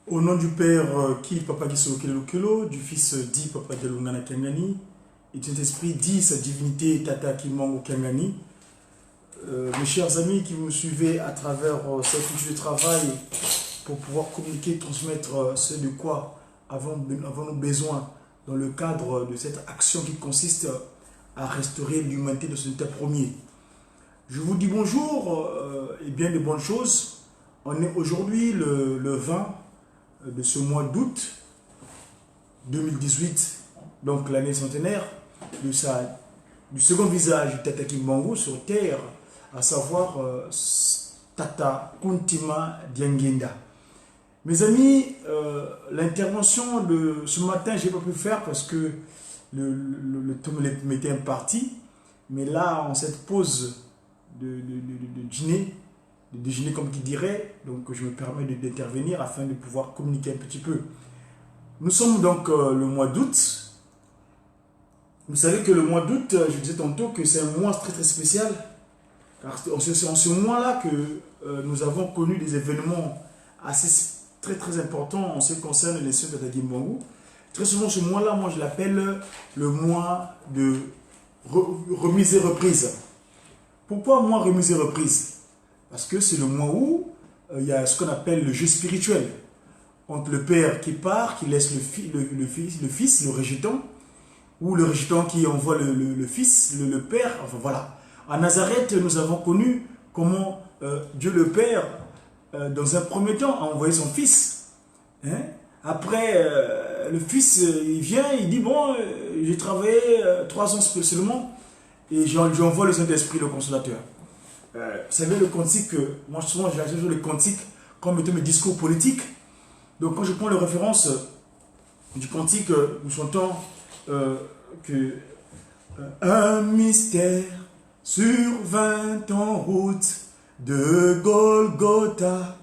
Au nom du Père qui Papa Giso Kelo, du Fils dit Papa Delungana Kangani, et du Saint-Esprit dit sa divinité Tata Kimango Kangani. Mes chers amis qui me suivez à travers cette étude de travail pour pouvoir communiquer, transmettre ce de quoi avons-nous besoin dans le cadre de cette action qui consiste à restaurer l'humanité de son état premier. Je vous dis bonjour et bien de bonnes choses. On est aujourd'hui le 20 de ce mois d'août 2018, donc l'année centenaire du second visage de Tata Kimbangu sur terre, à savoir Tata Kuntima Diangenda. Mes amis, l'intervention de ce matin, je n'ai pas pu faire parce que le temps m'était imparti, mais là, en cette pause de dîner, de déjeuner comme qui dirait, donc je me permets d'intervenir afin de pouvoir communiquer un petit peu. Nous sommes donc le mois d'août. Vous savez que le mois d'août, je disais tantôt que c'est un mois très très spécial, car c'est en ce mois-là que nous avons connu des événements assez très très importants en ce qui concerne les soeurs de Tata Kimbangu. Très souvent ce mois-là, moi je l'appelle le mois de remise et reprise. Pourquoi mois remise et reprise? Parce que c'est le mois où il y a ce qu'on appelle le jeu spirituel. Entre le père qui part, qui laisse le fils, le rejetant, ou le rejetant qui envoie le fils, le père, enfin voilà. À Nazareth, nous avons connu comment Dieu le Père, dans un premier temps, a envoyé son fils. Hein? Après, le fils, il vient, il dit, bon, j'ai travaillé 3 ans spécialement, et j'envoie le Saint-Esprit, le Consolateur. Vous savez, le cantique, moi souvent j'agis sur le cantique comme étant mes discours politiques. Donc quand je prends les références du cantique, nous chantons que un mystère survint en route de Golgotha,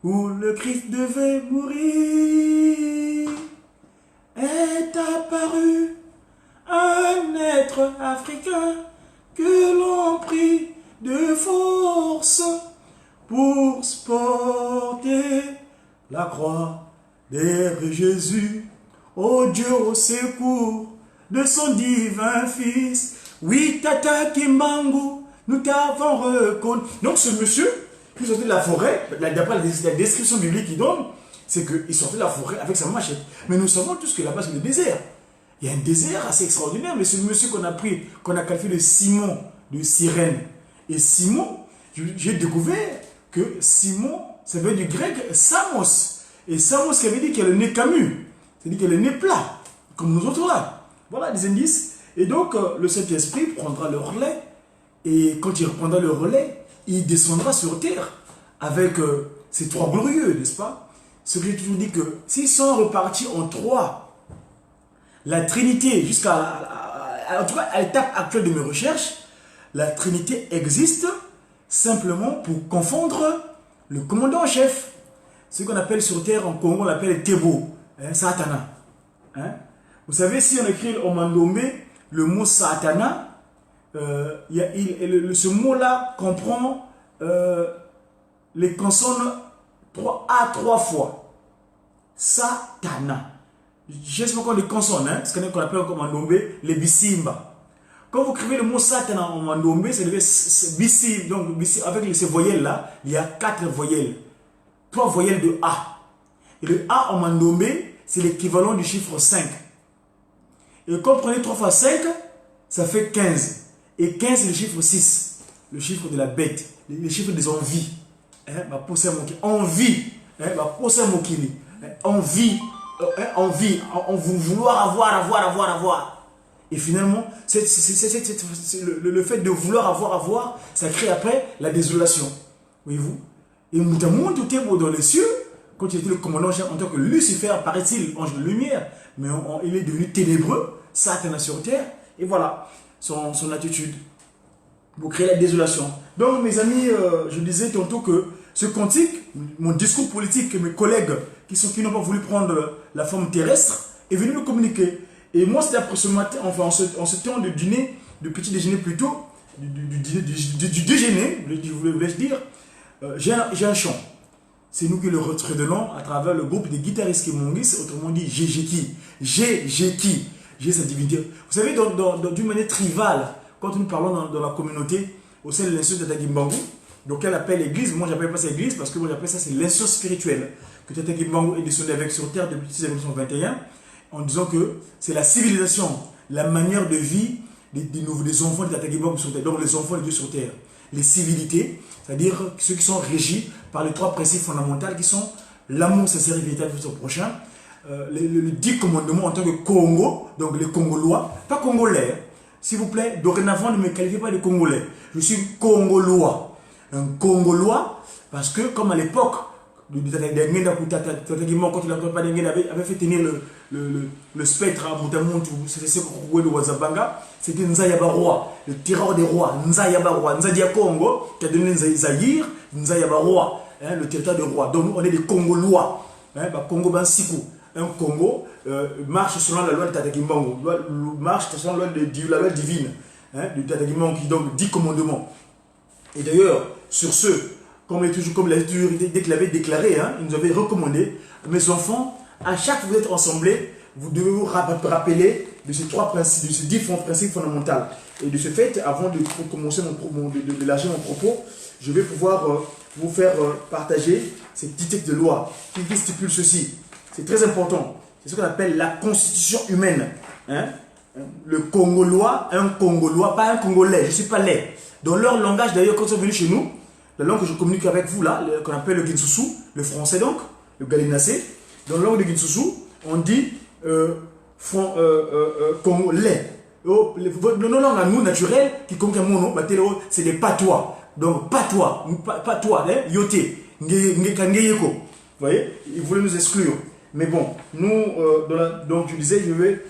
où le Christ devait mourir, est apparu un être africain que l'on prie de force pour porter la croix derrière Jésus. Oh Dieu, au secours de son divin Fils. Oui, Tata Kimbangu, nous t'avons reconnu. Donc ce monsieur qui sortait de la forêt, d'après la description biblique qu'il donne, c'est qu'il sortait de la forêt avec sa machette. Mais nous savons tous que là-bas c'est le désert. Il y a un désert assez extraordinaire, mais ce monsieur qu'on a qualifié de Simon, de Cyrène. Et Simon, j'ai découvert que Simon, ça veut dire du grec Samos. Et Samos, ça veut dire qu'il a le nez camus. C'est-à-dire qu'il a le nez plat, comme nous autres là. Voilà des indices. Et donc, le Saint-Esprit prendra le relais. Et quand il reprendra le relais, il descendra sur terre avec ces 3 glorieux, n'est-ce pas? Ce que j'ai toujours dit que s'ils sont repartis en 3, la Trinité, en tout cas à l'étape actuelle de mes recherches, la Trinité existe simplement pour confondre le commandant en chef. Ce qu'on appelle sur terre en Congo, on l'appelle Tebo, hein, Satana. Hein? Vous savez, si on écrit en Mandombe le mot Satana, ce mot-là comprend les consonnes A 3 fois. Satana. Je ne sais pas quoi les consonnes, hein, ce qu'on appelle en Mandombe les bisimba. Quand vous écrivez le mot Satan en Mandombe, c'est Bissi, donc Bissi, avec ces voyelles-là, il y a 4 voyelles. 3 voyelles de A. Et le A en Mandombe, c'est l'équivalent du chiffre 5. Et quand vous prenez 3 fois 5, ça fait 15. Et 15, c'est le chiffre 6. Le chiffre de la bête. Le chiffre des envies. Envie. Envie. Envie. Vouloir avoir. Et finalement, le fait de vouloir avoir, ça crée après la désolation. Voyez-vous? Et Moutamou, tout est beau dans les cieux, quand il était le commandant en chef en tant que Lucifer, paraît-il, ange de lumière, mais il est devenu ténébreux, Satan sur terre, et voilà son attitude pour créer la désolation. Donc, mes amis, je disais tantôt que ce cantique, mon discours politique, que mes collègues qui n'ont pas voulu prendre la forme terrestre, est venu me communiquer. Et moi, c'était après ce matin, enfin, en ce temps de dîner, de petit déjeuner plutôt, du déjeuner, voulais-je dire, j'ai un chant. c'est nous qui le redonnons à travers le groupe des guitaristes Kimongis, autrement dit Jéjeki. Jéjeki. J'ai cette divinité. Vous savez, d'une manière tribale, quand nous parlons dans la communauté, au sein de l'institut de Tata Kimbangu, donc elle appelle l'église, moi j'appelle pas ça l'église parce que moi j'appelle ça c'est l'institut spirituel que Tata Kimbangu est descendu avec sur terre depuis 1921 en disant que c'est la civilisation, la manière de vie des enfants de Tata Kimbangu sur terre, donc les enfants de Dieu sur terre. Les civilités, c'est-à-dire ceux qui sont régis par les 3 principes fondamentaux qui sont l'amour sincère et véritable de son prochain, le 10 commandements en tant que Congo, donc les Congolois, pas Congolais, s'il vous plaît, dorénavant ne me qualifiez pas de Congolais, je suis Congolois, un Congolois, parce que comme à l'époque, quand il avait fait tenir le spectre à Moutamountou, c'était ce qu'on de Wazabanga, c'était Nzayaba Roi, le tireur des rois, Nzayaba Roi, Nzadia Congo, qui a donné Zahir, Nzayaba Roi, hein, le territoire des rois. Donc on est des Congolois, hein, Congo Bansikou. Un Congo marche selon la loi de Tata Kimbangu, marche selon la loi divine, hein, de Tata Kimbangu qui donc 10 commandements. Et d'ailleurs, sur ce, comme il a toujours dès qu'il avait déclaré, hein, il nous avait recommandé, mes enfants, à chaque fois que vous êtes assemblés, vous devez vous rappeler de ces 3 principes, de ces 10 principes fondamentaux. Et de ce fait, avant de commencer de lâcher mon propos, je vais pouvoir vous faire partager ces petits textes de loi qui stipulent ceci. C'est très important. C'est ce qu'on appelle la constitution humaine. Hein? Le Congolois, un Congolois, pas un Congolais, je ne suis pas laid. Dans leur langage, d'ailleurs, quand ils sont venus chez nous, la langue que je communique avec vous là, qu'on appelle le Ginsusu, le français donc, le galinacé, dans la langue de Ginsusu, on dit Congolais. Nos langues à nous, naturelles, qui comptent mon nom, c'est des patois. Donc, patois, hein, yote, ngeyeko. Vous voyez, ils voulaient nous exclure. Mais bon, nous, donc je disais, je vais,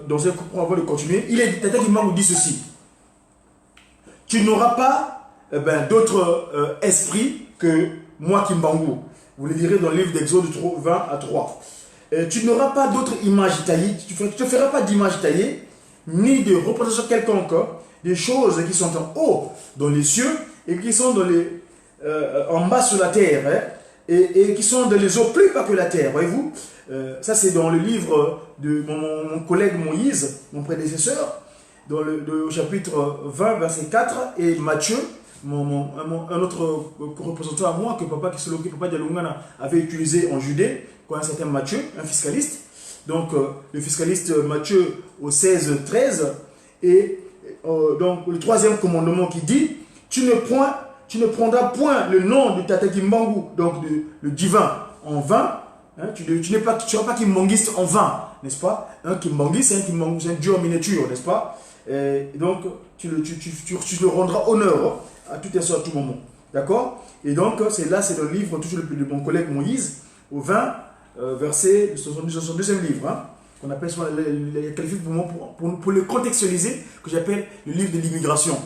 dans un coup, avant de continuer, Tata Kimbangu dit ceci. Tu n'auras pas d'autre esprit que moi Kimbangu. Vous le direz dans le livre d'Exode 20 à 3. Tu n'auras pas d'autre image taillée, tu ne te feras pas d'image taillée, ni de représentation quelconque, des choses qui sont en haut dans les cieux et qui sont en bas sur la terre, hein, et qui sont dans les eaux plus bas que la terre, voyez-vous. Ça c'est dans le livre de mon collègue Moïse, mon prédécesseur, dans le chapitre 20, verset 4, et Matthieu, un autre représentant à moi que Papa Dialungana avait utilisé en Judée, quand un certain Matthieu, un fiscaliste. Donc le fiscaliste Matthieu au 16-13, et donc le 3e commandement qui dit, tu ne prendras point le nom de Tata Kimbangu, donc le divin, en vain. Hein, tu ne seras pas kimbangiste en vain, n'est-ce pas? Un kimbangiste, c'est un dieu en miniature, n'est-ce pas? Et donc, tu le rendras honneur à tout instant, à tout moment. D'accord? Et donc, c'est dans le livre toujours de mon collègue Moïse, au 20, verset, 72e livre, hein, qu'on appelle souvent les qualifiés pour le contextualiser, que j'appelle le livre de l'immigration.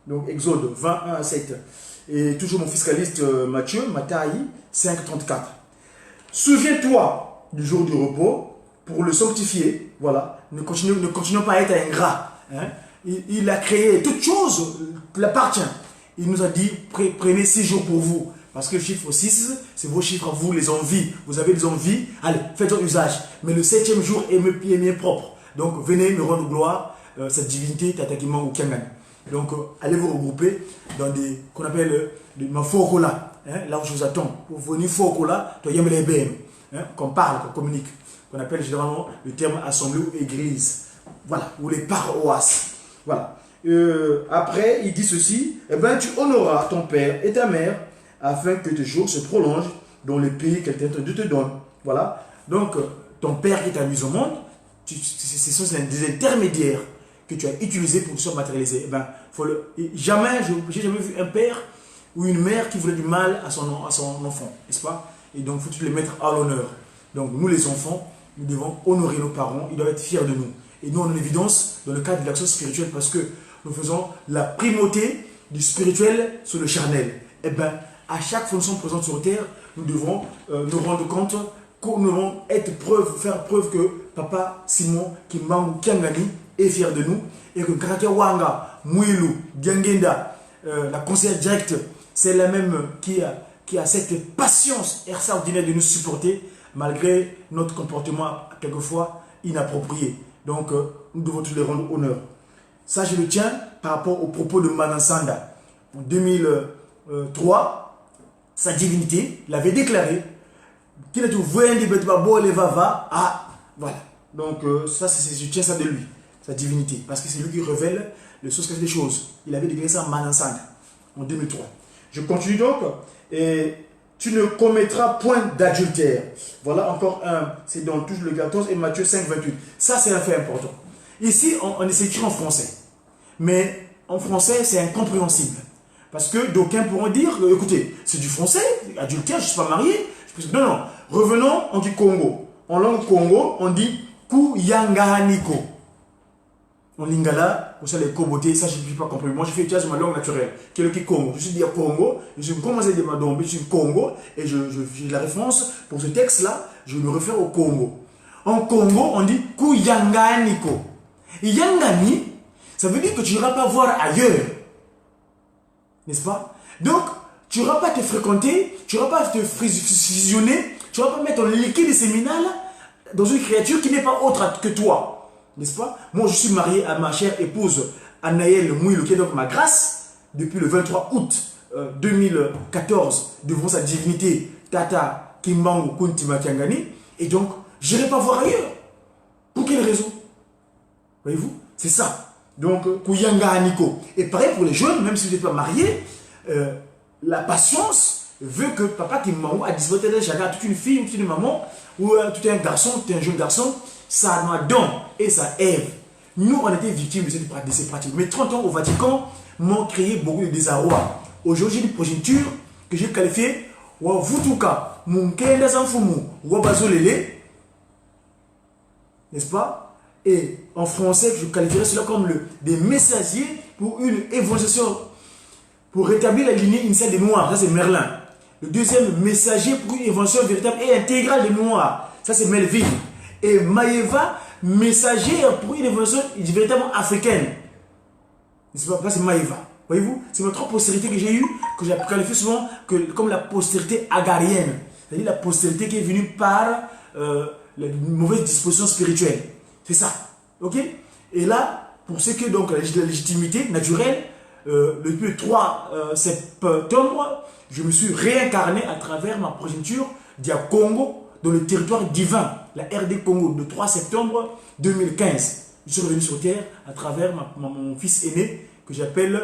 Donc, Exode 21 à 7. Et toujours mon fiscaliste Matthieu, Matthaï 5,34. Souviens-toi du jour du repos pour le sanctifier. Voilà. Ne continuons pas à être ingrat. Hein. Il a créé toute chose qui l'appartient. Il nous a dit, prenez 6 jours pour vous. Parce que le chiffre 6, c'est vos chiffres à vous, les envies. Vous avez des envies, allez, faites-en usage. Mais le 7e jour est bien propre. Donc, venez me rendre gloire, cette divinité, Tata Kimbangu ou Kiangani. Donc, allez vous regrouper dans des, qu'on appelle, des mafokola. Hein, là où je vous attends. Pour venir fokola, toi, yam les BM. Qu'on parle, qu'on communique. Qu'on appelle généralement le terme assemblée ou église. Voilà, ou les paroisses. Voilà. Après, il dit ceci, eh ben, tu honoreras ton père et ta mère afin que tes jours se prolongent dans le pays qu'elle te donne. Voilà. Donc, ton père qui t'a mis au monde, ce sont des intermédiaires que tu as utilisés pour que tu sois matérialisé. Eh ben, jamais, j'ai jamais vu un père ou une mère qui voulait du mal à son enfant, n'est-ce pas? Et donc, il faut les mettre à l'honneur. Donc, nous les enfants, nous devons honorer nos parents, ils doivent être fiers de nous. Et nous, on a l'évidence dans le cadre de l'action spirituelle parce que nous faisons la primauté du spirituel sur le charnel. Eh bien, à chaque fois que nous sommes présents sur terre, nous devons nous rendre compte que nous devons faire preuve que Papa Simon Kimbangu Kiangani est fier de nous et que Karate Wanga, Mouilou, Diangenda, la conseillère directe, c'est la même qui qui a cette patience extraordinaire de nous supporter malgré notre comportement quelquefois inapproprié. Donc, nous devons tous les rendre honneur. Ça, je le tiens par rapport aux propos de Manansanda. En 2003, sa divinité l'avait déclaré qu'il est ouvert des bêtes les vava. Ah, voilà. Donc, ça, je tiens ça de lui, sa divinité. Parce que c'est lui qui révèle les choses cachées des choses. Il avait déclaré ça à Manansanda en 2003. Je continue donc. Et tu ne commettras point d'adultère. Voilà encore un. C'est dans tout le 14 et Matthieu 5, 28. Ça, c'est un fait important. Ici, on essaie d'écrire en français. Mais en français, c'est incompréhensible. Parce que d'aucuns pourront dire, écoutez, c'est du français, adultère, je ne suis pas marié. Non, non. Revenons, on dit Congo. En langue Congo, on dit Kuyanganiko. En lingala, vous savez, les kobotés, ça je ne peux pas comprendre. Moi, je fais utilisation de ma langue naturelle, qui est le Congo. Je suis dit Congo, je commence à dire je suis Congo, et j'ai la référence pour ce texte-là, je me réfère au Congo. En Congo, on dit Kuyanganiko. Yangani, ça veut dire que tu n'iras pas voir ailleurs. N'est-ce pas? Donc, tu n'iras pas te fréquenter, tu n'iras pas te fusionner, tu n'iras pas mettre ton liquide séminal dans une créature qui n'est pas autre que toi. N'est-ce pas? Moi, je suis marié à ma chère épouse Anaël Mouilou, qui est donc ma grâce, depuis le 23 août 2014, devant sa divinité Tata Kimbangu Kuntima Kiangani. Et donc, je n'irai pas voir ailleurs. Pour quelle raison? Voyez-vous? C'est ça. Donc, Kuyanga Aniko. Et pareil pour les jeunes, même si vous n'êtes pas mariés, la patience veut que papa Kimbangu a 18 ans, chacun, toute une fille, une petite maman, ou tout un garçon, tout un jeune garçon, ça a Adam et ça Ève. Nous, on était victimes de ces pratiques. Mais 30 ans au Vatican m'ont créé beaucoup de désarroi. Aujourd'hui, j'ai une progéniture que j'ai qualifiée Wavutuka, Munkenda Sanfumu, Wabazolele. N'est-ce pas? Et en français, je qualifierais cela comme des messagers pour une évolution, pour rétablir la lignée initiale des Noirs. Ça, c'est Merlin. Le deuxième messager pour une évolution véritable et intégrale des Noirs. Ça, c'est Melville. Et Maïva, messager pour une évolution véritablement africaine. C'est pas c'est Maïva. Voyez-vous, c'est notre postérité que j'ai eue, que j'ai qualifié souvent comme la postérité agarienne. C'est-à-dire la postérité qui est venue par la mauvaise disposition spirituelle. C'est ça. Ok? Et là, pour ce qui est donc la légitimité naturelle, depuis le 3 septembre, je me suis réincarné à travers ma progéniture d'Ia Congo, dans le territoire divin, la RD Congo, le 3 septembre 2015. Je suis revenu sur terre à travers mon fils aîné, que j'appelle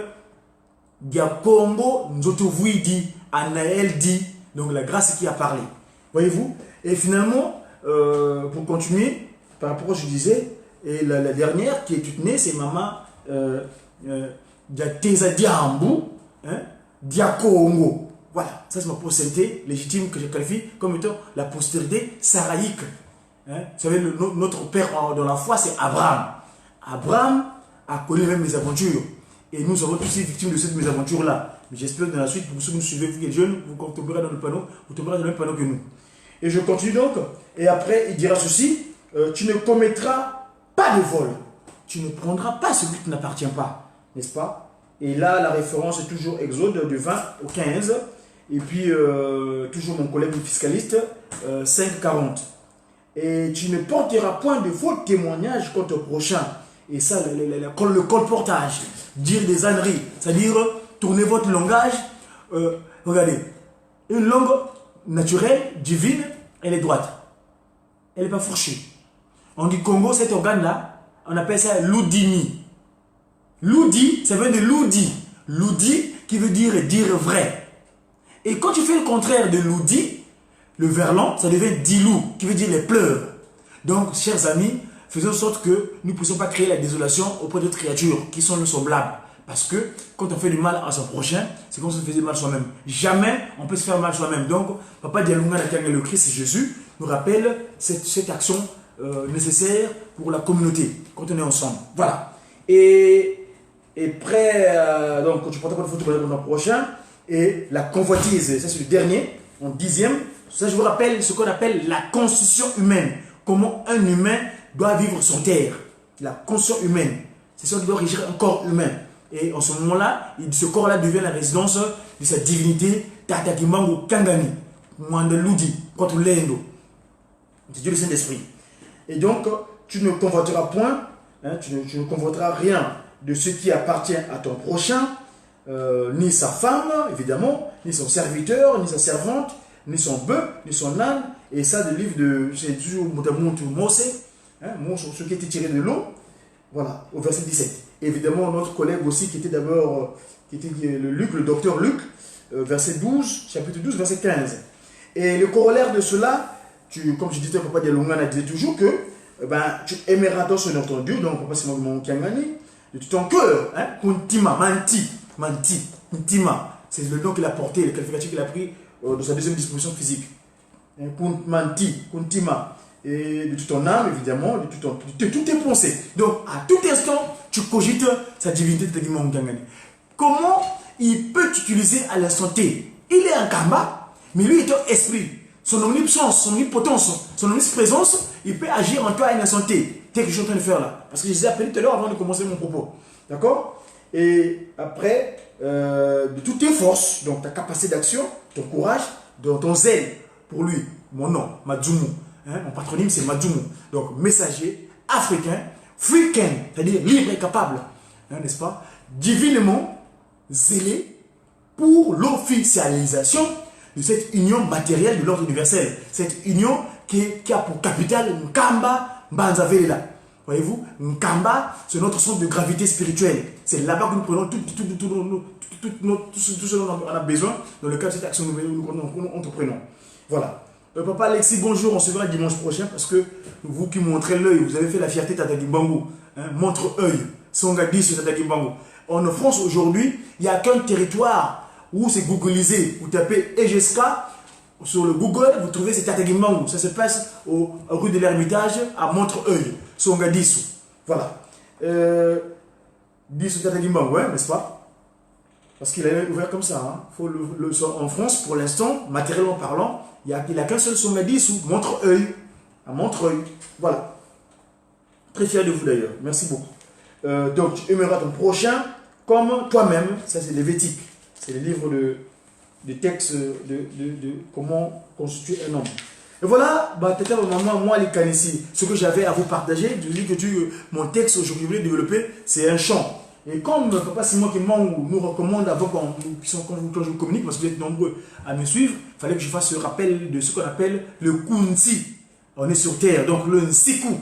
Diakongo Nzotovuidi, Anaël dit, donc la grâce qui a parlé. Voyez-vous? Et finalement, pour continuer, par rapport à ce que je disais, et la dernière qui est toute née, c'est maman Diateza Diambu, Diakongo. Voilà, ça c'est ma postérité légitime que je qualifie comme étant la postérité saraïque. Vous savez, notre père dans la foi, c'est Abraham. Abraham a connu même mes aventures. Et nous sommes tous victimes de cette mésaventure-là. Mais j'espère que dans la suite, pour ceux qui nous suivez, vous qui êtes jeunes, vous tomberez dans le panneau, vous tomberez dans le même panneau que nous. Et je continue donc. Et après, il dira ceci, tu ne commettras pas de vol. Tu ne prendras pas ce qui ne t'appartient pas. N'est-ce pas? Et là, la référence est toujours Exode de 20 au 15. Et puis, toujours mon collègue fiscaliste, 5,40. Et tu ne porteras point de faux témoignages contre le prochain. Et ça, le colportage, dire des âneries, c'est-à-dire tourner votre langage. Regardez, une langue naturelle, divine, elle est droite. Elle n'est pas fourchée. On dit Congo, cet organe-là, on appelle ça l'oudini. L'oudi, ça vient de l'oudi. L'oudi qui veut dire vrai. Et quand tu fais le contraire de l'oudi, le verlan, ça devient dilou, qui veut dire les pleurs. Donc, chers amis, faisons en sorte que nous ne puissions pas créer la désolation auprès d'autres créatures qui sont nos semblables. Parce que quand on fait du mal à son prochain, c'est comme si on faisait mal soi-même. Jamais on peut se faire mal soi-même. Donc, Papa Dialunga, le Christ Jésus, nous rappelle cette action nécessaire pour la communauté, quand on est ensemble. Voilà. Et près, donc, tu prends pas de photo pour le prochain. Et la convoitise, ça c'est le dernier, en 10e. Ça, je vous rappelle ce qu'on appelle la constitution humaine. Comment un humain doit vivre sur terre. La constitution humaine. C'est ça qui doit régir un corps humain. Et en ce moment-là, ce corps-là devient la résidence de sa divinité, Tata Kimbangu Kangani, Mwanda Ludi, contre l'Endo. C'est Dieu le Saint-Esprit. Et donc, tu ne convoiteras point, hein, tu ne convoiteras rien de ce qui appartient à ton prochain, ni sa femme, évidemment, ni son serviteur, ni sa servante, ni son bœuf, ni son âne. Et ça, le livre de, c'est toujours Mose, hein, ce qui était tiré de l'eau, voilà, au verset 17. Et évidemment, notre collègue aussi, qui était d'abord, qui était le docteur Luc, verset 12, chapitre 12, verset 15. Et le corollaire de cela, comme je disais, Papa Dialongana disait toujours que tu aimeras ton Seigneur ton Dieu, donc Papa Simon Kiangani, de tout ton cœur, hein, Kuntima, Kuntima, c'est le nom qu'il a porté, le qualificatif qu'il a pris de sa deuxième disposition physique. Kuntima, et de toute ton âme, évidemment, de toutes tes pensées. Donc, à tout instant, tu cogites sa divinité de Simon Kiangani. Comment il peut t'utiliser à l'instant T? Il est un Kamba, mais lui est un esprit. Son omniscience, son omnipotence, son omniprésence, il peut agir en toi à un instant T. Tel que je suis en train de faire là. Parce que je les ai appelés tout à l'heure avant de commencer mon propos. D'accord? Et après, de toutes tes forces, donc ta capacité d'action, ton courage, ton zèle pour lui. Mon nom, Madjoumou. Hein, mon patronyme, c'est Madjoumou. Donc, messager africain, freaking, c'est-à-dire libre et capable. Hein, n'est-ce pas? Divinement zélé pour l'officialisation de cette union matérielle de l'ordre universel. Cette union qui a pour capitale Nkamba Mbanzavela. Voyez-vous, Nkamba, c'est notre centre de gravité spirituelle. C'est là-bas que nous prenons tout ce dont on a besoin dans le cadre de cette action que nous entreprenons. Voilà. Papa Alexis, bonjour, on se verra dimanche prochain parce que vous qui montrez l'œil, vous avez fait la fierté Tata Kimbangu. Hein, montre-œil, Songadi sur Tata Kimbangu. En France, aujourd'hui, il n'y a qu'un territoire où c'est googlisé. Vous tapez Egeska sur le Google, vous trouvez c'est Tata Kimbangu. Ça se passe rue de l'Ermitage à Montreuil, Songadisu. Voilà. Disu Tata Kimbangu, hein, n'est-ce pas? Parce qu'il a ouvert comme ça. Hein. Faut en France, pour l'instant, matériellement parlant, il n'y a qu'un seul Songadisu, Montreuil, à Montreuil. Voilà. Très fier de vous d'ailleurs. Merci beaucoup. Donc, tu aimeras ton prochain comme toi-même. Ça, c'est Lévitique. C'est le livre de textes de comment constituer un homme. Et voilà, moi, les Kanessi, ce que j'avais à vous partager, je dis que mon texte aujourd'hui, je voulais développer, c'est un chant. Et comme Papa Simon Kimbangu nous recommande avant quand je communique, parce que vous êtes nombreux à me suivre, il fallait que je fasse ce rappel de ce qu'on appelle le Kunti. On est sur terre, donc le Nsiku,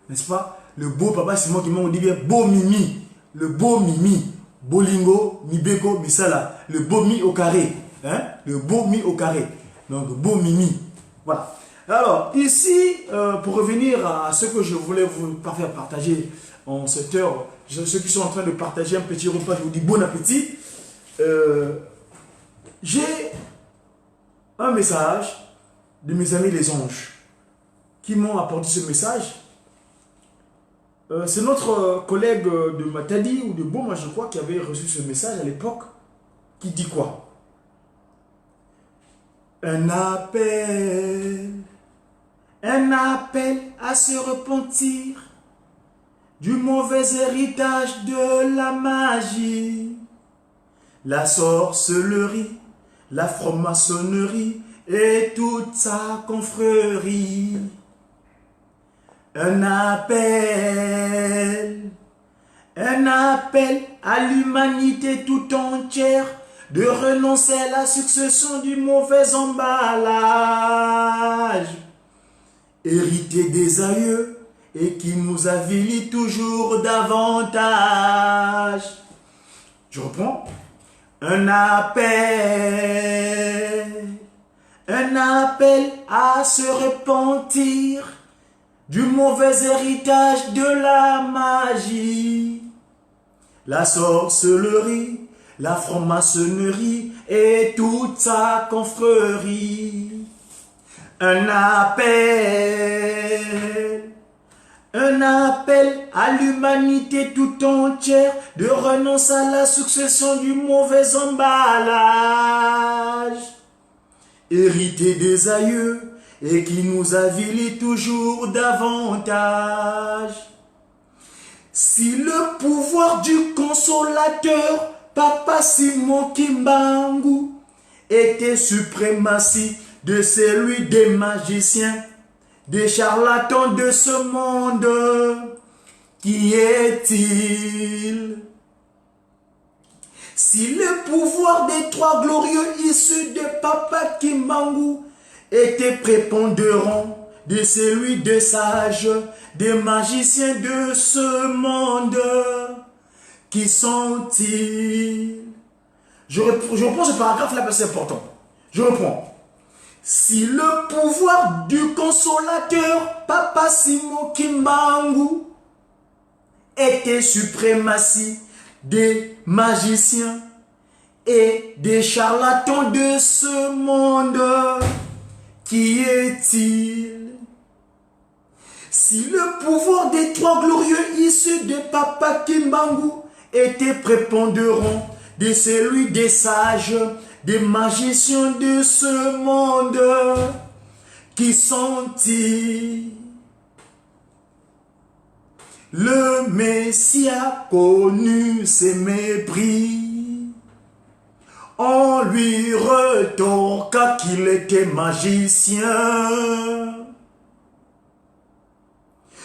n'est-ce pas? Le beau Papa Simon Kimbangu dit bien beau Mimi, le beau Mimi. Bolingo, Mibeko, Misala, le beau mi au carré. Hein? Le beau mi au carré. Donc, beau mimi. Voilà. Alors, ici, pour revenir à ce que je voulais vous faire partager en cette heure, ceux qui sont en train de partager un petit repas, je vous dis bon appétit. J'ai un message de mes amis les anges qui m'ont apporté ce message. C'est notre collègue de Matadi ou de Boma, je crois, qui avait reçu ce message à l'époque, qui dit quoi? Un appel à se repentir du mauvais héritage de la magie, la sorcellerie, la franc-maçonnerie et toute sa confrérie. Un appel à l'humanité tout entière de renoncer à la succession du mauvais emballage, hérité des aïeux et qui nous avilit toujours davantage. Je reprends. Un appel à se repentir du mauvais héritage de la magie, la sorcellerie, la franc-maçonnerie et toute sa confrérie. Un appel à l'humanité tout entière de renoncer à la succession du mauvais emballage, hérité des aïeux et qui nous avilit toujours davantage. Si le pouvoir du consolateur, Papa Simon Kimbangu, était suprématie de celui des magiciens, des charlatans de ce monde. Qui est-il? Si le pouvoir des trois glorieux issus de Papa Kimbangu était prépondérant de celui de sages, des magiciens de ce monde, qui sont-ils? Je reprends ce paragraphe là parce que c'est important. Je reprends. Si le pouvoir du consolateur Papa Simo Kimbangu était suprématie des magiciens et des charlatans de ce monde, qui est-il? Si le pouvoir des trois glorieux issus de Papa Kimbangu était prépondérant de celui des sages, des magiciens de ce monde, qui sont-ils? Le Messie a connu ses mépris. On lui retorqua qu'il était magicien.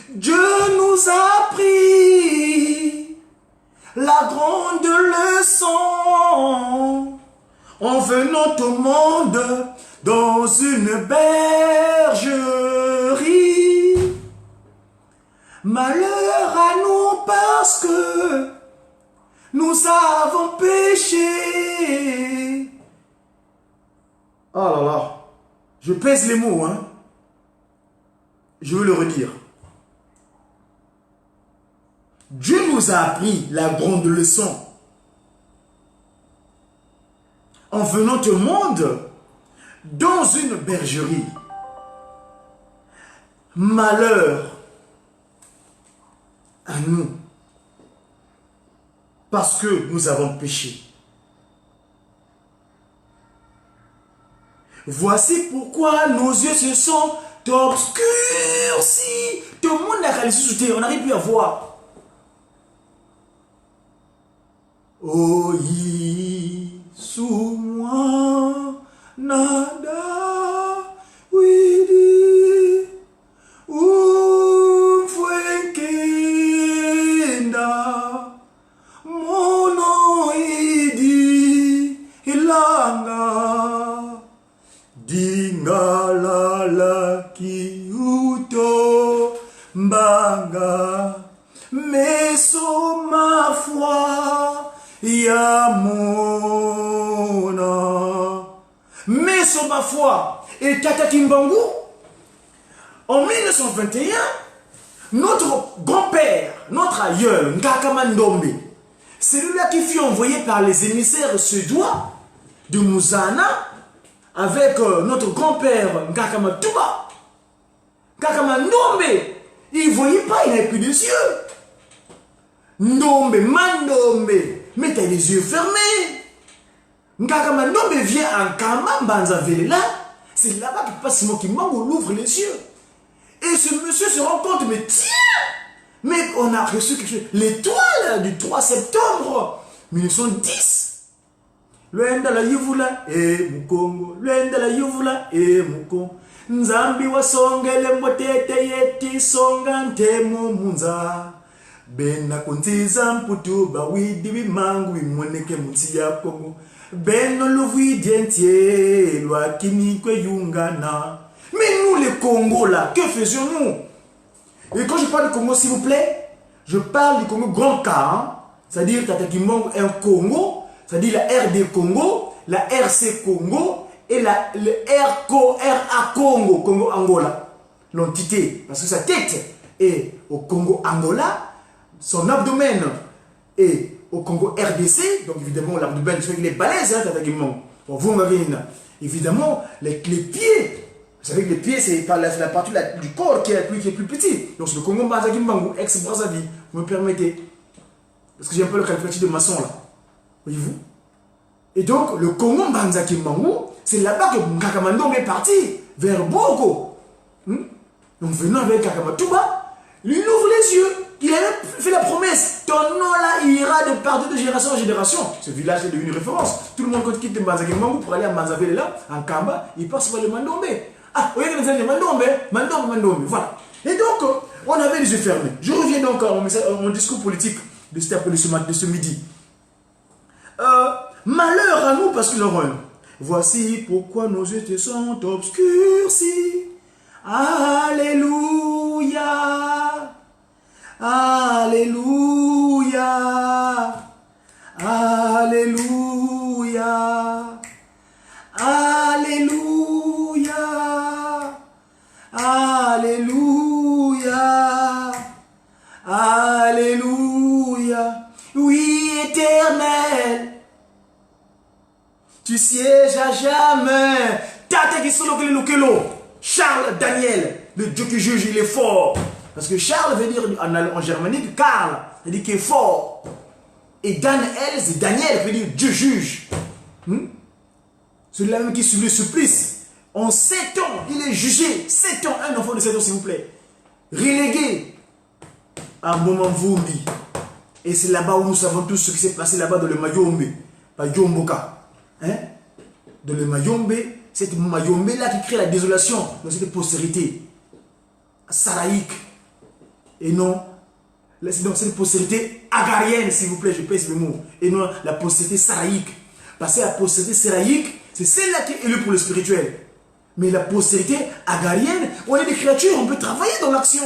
Dieu nous a appris la grande leçon en venant au monde dans une bergerie. Malheur à nous parce que nous avons péché. Oh là là, je pèse les mots, hein. Je veux le redire. Dieu nous a appris la grande leçon en venant au monde dans une bergerie. Malheur à nous, parce que nous avons péché. Voici pourquoi nos yeux se sont obscurcis. Tout le monde a réalisé, on n'arrive plus à voir. Oh, sous moi, nada, oui, mon nom est dit, ilanga, dingala ki uto, mbanga, meso ma foi, yamona, meso ma foi, et Tata Kimbangu, en 1921, notre grand-père, notre aïeul, Ngakama Ndombe, celui-là qui fut envoyé par les émissaires suédois de Muzana avec notre grand-père Ngakama Touba. Ngakama Ndombe, il ne voyait pas, il n'avait plus des yeux. Ndombe, Mandombe, mais tu as les yeux fermés. Ngakama Ndombe vient en Kama Mbanza Velela, c'est là-bas que passe Simo Kimbangu l'ouvre les yeux. Et ce monsieur se rend compte, mais tiens, mais on a reçu quelque chose. L'étoile du 3 septembre 1910. Luenda la yuvula e mukongo. Luenda la yuvula e mukongo. Nzambi wa songele mbotete yeti songa ntemu munza. Bena kuntiza mputuba widi bimangu bimoneke munsi ya Kongo. Beno luvidi entier lwa kinikwe yungana. Mais nous les Congos là, que faisions-nous? Et quand je parle du Congo, s'il vous plaît, je parle du Congo grand K, hein? C'est-à-dire Tata Kimbangu est un Congo, c'est-à-dire la RD Congo, la RC Congo et le RA Congo, Congo Angola, l'entité, parce que sa tête est au Congo Angola, son abdomen est au Congo RDC, donc évidemment l'abdomen, il est balèze, hein, Tata Kimbangu. Évidemment, les pieds. Vous savez que les pieds, c'est la partie du corps qui est plus petit. Donc, c'est le Congo Mbanza Kimbangu, ex-Brazzaville. Vous me permettez? Parce que j'ai un peu le qualificatif de maçon là. Voyez-vous? Et donc, le Congo Mbanza Kimbangu, c'est là-bas que Ngakama Ndombe est parti, vers Boko. Donc, venant avec Ngakama Touba, lui, il ouvre les yeux. Il a fait la promesse. ton nom là ira de partout de génération en génération. Ce village est devenu une référence. Tout le monde quand quitte Mbanzaki Mangu pour aller à Manzavele là, en Kamba, il passe par le Mandombe. Ah, vous voyez que les Mandombe, voilà. Et donc, on avait les yeux fermés. Je reviens donc à mon discours politique de ce midi. Malheur à nous parce que nous avons. Voici pourquoi nos yeux sont obscurcis. Alléluia. Alléluia. Alléluia. Alléluia. Alléluia. Alléluia. Oui, Éternel, tu sièges à jamais. Charles Daniel, le Dieu qui juge, il est fort. Parce que Charles veut dire en germanique, Karl, il dit qu'il est fort. Et Daniel, c'est Daniel, veut dire Dieu juge. Celui-là même qui subit le supplice. En 7 ans, il est jugé. 7 ans, un enfant de 7 ans, s'il vous plaît. Relégué à Momamvumbi. Et c'est là-bas où nous savons tous ce qui s'est passé là-bas dans le Mayombe. Pas Yomboka. Hein? Dans le Mayombe, cette Mayombe-là qui crée la désolation dans cette postérité saraïque. Et non, dans cette postérité agarienne, s'il vous plaît, je pèse le mot. Et non la postérité saraïque. Parce que la postérité saraïque, c'est celle-là qui est élue pour le spirituel. Mais la postérité agarienne, on est des créatures, on peut travailler dans l'action.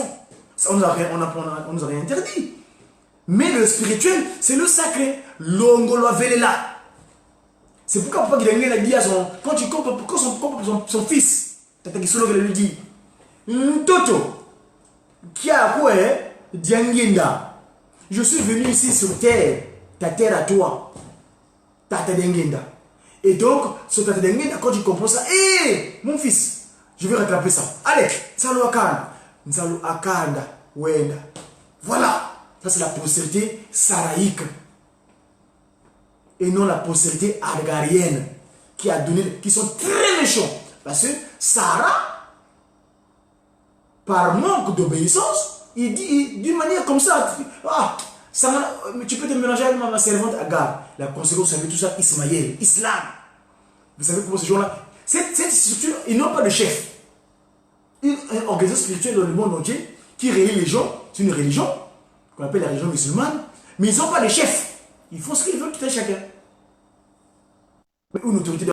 On nous a rien interdit. Mais le spirituel, c'est le sacré. L'ongolo velela. C'est pourquoi papa Guidangue a dit à quand son fils, Tata Kisolo lui dit, Toto, qui a quoi, Diangenda, je suis venu ici sur terre, ta terre à toi, Tata Diangenda. Et donc, sur Tata Diangenda, quand tu comprends ça, hé, mon fils, je vais rattraper ça. Allez, Salo Akanda, Salo Akanda, Wenda. Voilà. Ça, c'est la postérité saraïque. Et non la postérité agarienne qui sont très méchants. Parce que Sarah, par manque d'obéissance, il dit d'une manière comme ça, ah, tu peux te mélanger avec ma servante Agar. La conséquence, vous savez tout ça, Ismaël, Islam. Vous savez comment ces gens-là, cette structure, ils n'ont pas de chef. Une organisation spirituelle dans le monde entier qui réunit les gens, c'est une religion qu'on appelle la religion musulmane, mais ils n'ont pas de chef. Ils font ce qu'ils veulent tout à chacun. Mais une autorité